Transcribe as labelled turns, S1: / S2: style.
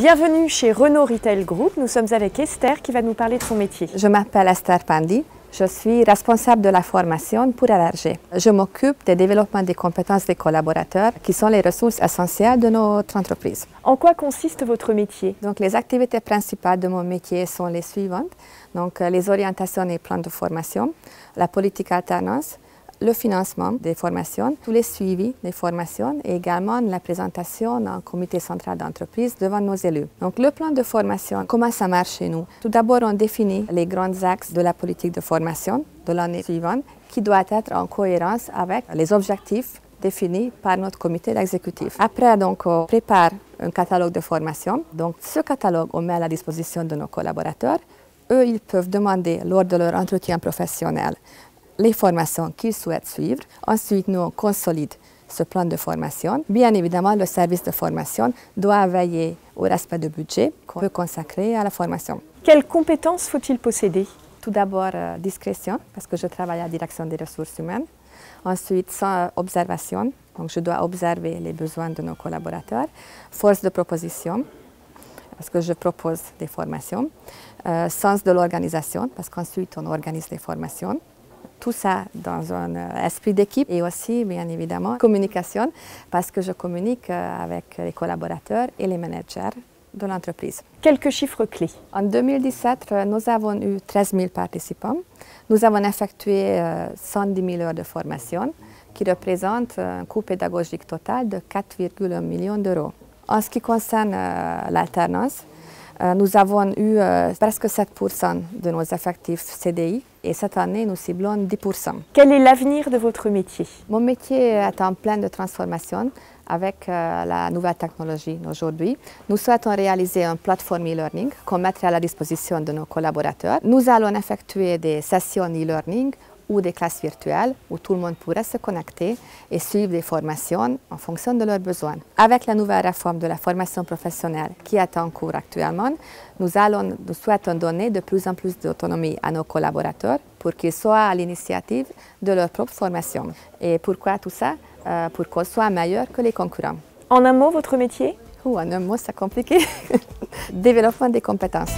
S1: Bienvenue chez Renault Retail Group. Nous sommes avec Esther qui va nous parler de son métier.
S2: Je m'appelle Esther Pandi. Je suis responsable de la formation pour LRG. Je m'occupe du développement des compétences des collaborateurs qui sont les ressources essentielles de notre entreprise.
S1: En quoi consiste votre métier?
S2: Donc, les activités principales de mon métier sont les suivantes. Donc, les orientations et plans de formation, la politique alternance, le financement des formations, tous les suivis des formations et également la présentation en comité central d'entreprise devant nos élus. Donc le plan de formation, comment ça marche chez nous? Tout d'abord, on définit les grands axes de la politique de formation de l'année suivante qui doit être en cohérence avec les objectifs définis par notre comité exécutif. Après, donc, on prépare un catalogue de formation. Donc ce catalogue, on met à la disposition de nos collaborateurs. Eux, ils peuvent demander lors de leur entretien professionnel les formations qu'ils souhaitent suivre. Ensuite, nous, on consolide ce plan de formation. Bien évidemment, le service de formation doit veiller au respect du budget qu'on peut consacrer à la formation.
S1: Quelles compétences faut-il posséder?
S2: Tout d'abord, discrétion, parce que je travaille à la direction des ressources humaines. Ensuite, sans observation, donc je dois observer les besoins de nos collaborateurs. Force de proposition, parce que je propose des formations. Sens de l'organisation, parce qu'ensuite, on organise les formations. Tout ça dans un esprit d'équipe et aussi, bien évidemment, communication, parce que je communique avec les collaborateurs et les managers de l'entreprise.
S1: Quelques chiffres clés.
S2: En 2017, nous avons eu 13 000 participants. Nous avons effectué 110 000 heures de formation, qui représentent un coût pédagogique total de 4,1 millions d'euros. En ce qui concerne l'alternance, nous avons eu presque 7% de nos effectifs CDI et cette année, nous ciblons 10%.
S1: Quel est l'avenir de votre métier?
S2: Mon métier est en pleine transformation avec la nouvelle technologie aujourd'hui. Nous souhaitons réaliser une plateforme e-learning qu'on mettra à la disposition de nos collaborateurs. Nous allons effectuer des sessions e-learning ou des classes virtuelles où tout le monde pourrait se connecter et suivre des formations en fonction de leurs besoins. Avec la nouvelle réforme de la formation professionnelle qui est en cours actuellement, nous souhaitons donner de plus en plus d'autonomie à nos collaborateurs pour qu'ils soient à l'initiative de leur propre formation. Et pourquoi tout ça? Pour qu'on soit meilleur que les concurrents.
S1: En un mot, votre métier?
S2: En un mot, c'est compliqué. Développement des compétences.